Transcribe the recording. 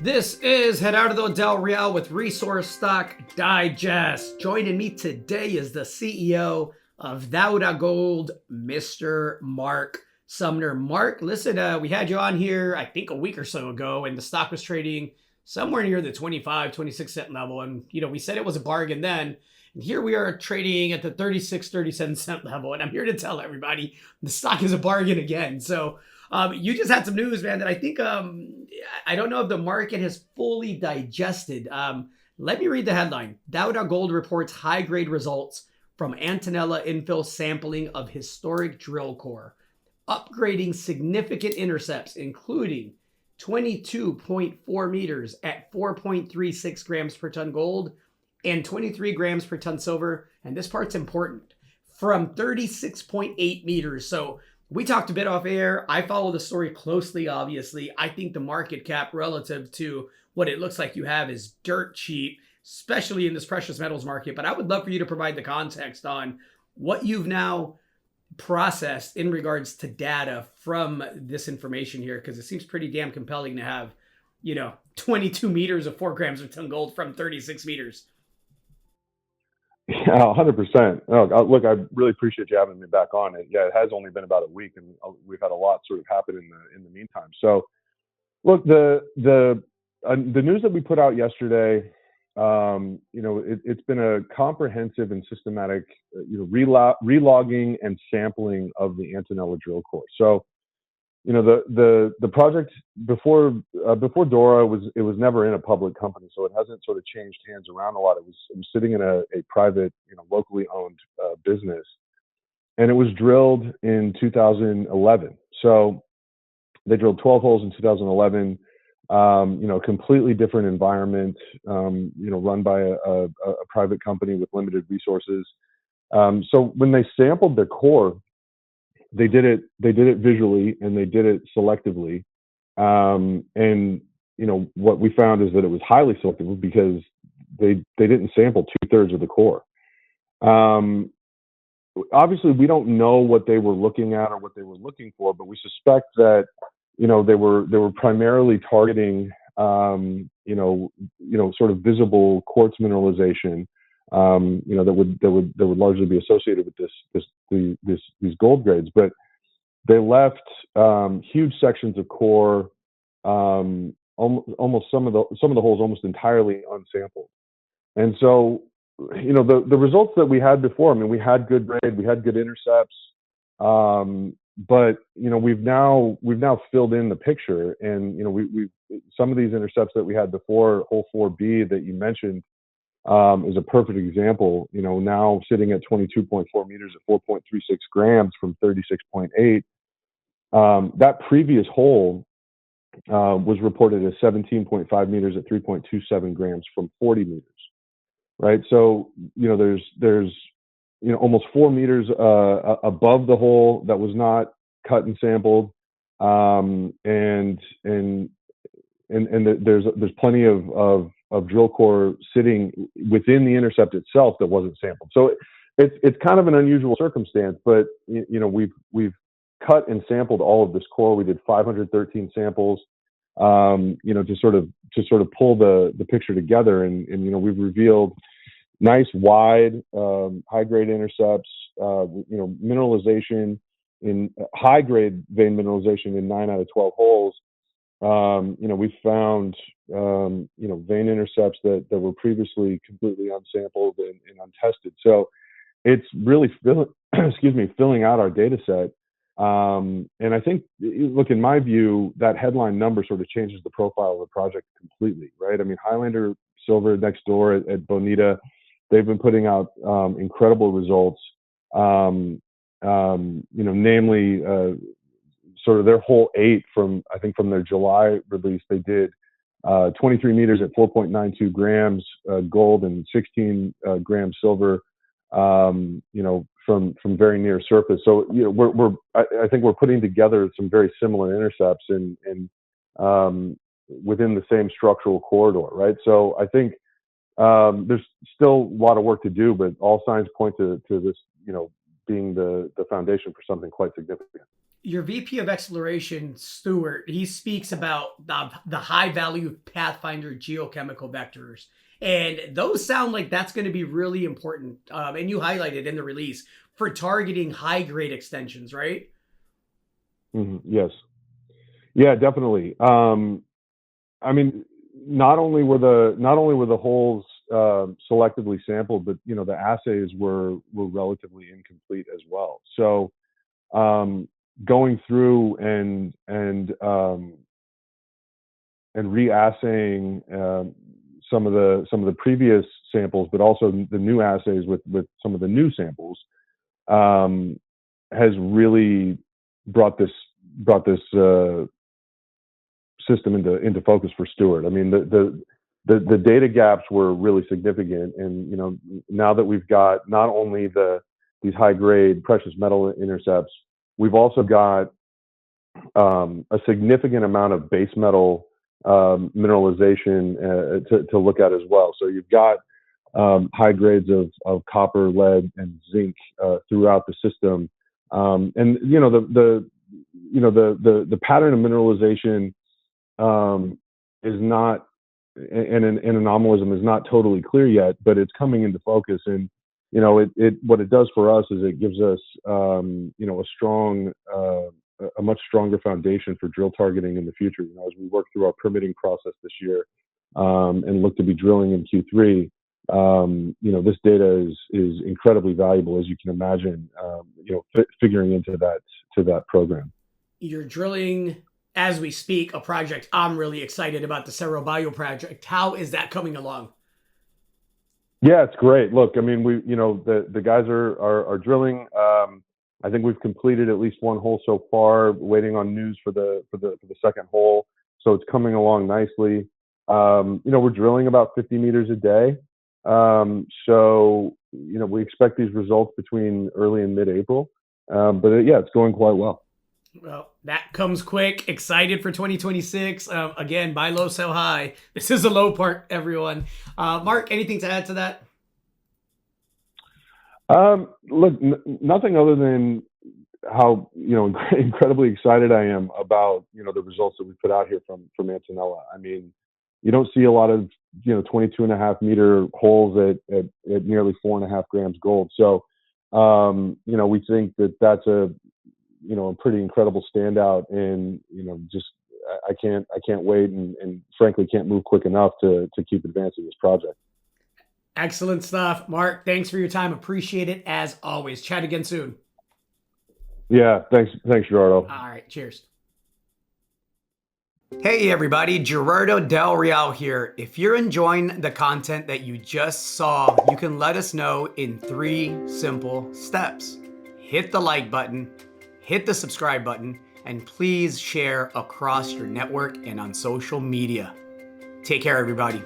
This is Gerardo Del Real with Resource Stock Digest. Joining me today is the CEO of Daura Gold, Mr. Mark Sumner. Mark, listen, we had you on here, I think a week or so ago, and the stock was trading somewhere near the 25, 26 cent level. And, we said it was a bargain then. And here we are trading at the 36, 37 cent level. And I'm here to tell everybody the stock is a bargain again. So, you just had some news, man, that I think I don't know if the market has fully digested. Let me read the headline. Daura Gold reports high-grade results from Antonella infill sampling of historic drill core, upgrading significant intercepts, including 22.4 meters at 4.36 grams per ton gold and 23 grams per ton silver. And this part's important, from 36.8 meters. So we talked a bit off air. I follow the story closely, obviously. I think the market cap relative to what it looks like you have is dirt cheap, especially in this precious metals market. But I would love for you to provide the context on what you've now processed in regards to data from this information here, because it seems pretty damn compelling to have, 22 meters of 4 grams of ton gold from 36 meters. Yeah, 100%. Look, I really appreciate you having me back on. It has only been about a week, and we've had a lot sort of happen in the meantime. So, look, the news that we put out yesterday, it's been a comprehensive and systematic, relogging and sampling of the Antonella drill core. So, the project before Daura was never in a public company, so it hasn't sort of changed hands around a lot. It was sitting in a private, locally owned business, and it was drilled in 2011. So they drilled 12 holes in 2011. Completely different environment. Run by a private company with limited resources. So when they sampled the core, they did it visually, and they did it selectively. And what we found is that it was highly selective because they didn't sample 2/3 of the core. Obviously, we don't know what they were looking at or what they were looking for, but we suspect that they were primarily targeting sort of visible quartz mineralization. That would largely be associated with these gold grades, but they left huge sections of core, almost some of the holes almost entirely unsampled. And so, the results that we had before, I mean, we had good grade, we had good intercepts, but we've now filled in the picture, and we some of these intercepts that we had before, hole 4B that you mentioned, is a perfect example. Now sitting at 22.4 meters at 4.36 grams from 36.8. That previous hole was reported as 17.5 meters at 3.27 grams from 40 meters. Right. So there's almost 4 meters above the hole that was not cut and sampled, and there's plenty of drill core sitting within the intercept itself that wasn't sampled. So it's kind of an unusual circumstance, but we've cut and sampled all of this core. We did 513 samples, to sort of pull the picture together, and we've revealed nice wide high grade intercepts, mineralization in high grade vein mineralization in 9 out of 12 holes. We found, vein intercepts that were previously completely unsampled and untested. So it's really filling out our data set. And I think, look, in my view, that headline number sort of changes the profile of the project completely, right? I mean, Highlander Silver next door at Bonita, they've been putting out incredible results. Namely, sort of their hole 8 from their July release, they did 23 meters at 4.92 grams gold and 16 grams silver, from very near surface. So I think we're putting together some very similar intercepts and within the same structural corridor, right? So I think there's still a lot of work to do, but all signs point to this, being the foundation for something quite significant. Your VP of Exploration, Stewart, he speaks about the high value Pathfinder geochemical vectors. And those sound like that's going to be really important. And you highlighted in the release for targeting high grade extensions, right? Yes. Yeah, definitely. I mean, not only were the holes selectively sampled, but the assays were relatively incomplete as well. So going through and re-assaying some of the previous samples, but also the new assays with some of the new samples has really brought this system into focus for Stewart. I mean, the data gaps were really significant, and now that we've got not only these high grade precious metal intercepts, we've also got a significant amount of base metal mineralization to look at as well. So you've got high grades of copper, lead, and zinc throughout the system, and the pattern of mineralization is not, and an anomalism is not totally clear yet, but it's coming into focus. And what it does for us is it gives us a much stronger foundation for drill targeting in the future. As we work through our permitting process this year and look to be drilling in Q3, this data is incredibly valuable, as you can imagine. Figuring into that program. You're drilling as we speak a project I'm really excited about, the Cerro Bayo project. How is that coming along? Yeah, it's great. Look, I mean, the guys are drilling. I think we've completed at least one hole so far, waiting on news for the second hole. So it's coming along nicely. We're drilling about 50 meters a day. So we expect these results between early and mid-April. Yeah, it's going quite well. Well, that comes quick. Excited for 2026. Again, buy low, sell high. This is a low part, everyone. Mark, anything to add to that? Look, nothing other than how incredibly excited I am about the results that we put out here from Antonella. I mean, you don't see a lot of 22.5 meter holes at nearly 4.5 grams gold. So we think that's a pretty incredible standout, and just I can't wait, and frankly can't move quick enough to keep advancing this project. Excellent stuff, Mark. Thanks for your time. Appreciate it as always. Chat again soon. Yeah, thanks, Gerardo. All right, cheers. Hey everybody, Gerardo Del Real here. If you're enjoying the content that you just saw, you can let us know in 3 simple steps. Hit the like button, hit the subscribe button, and please share across your network and on social media. Take care, everybody.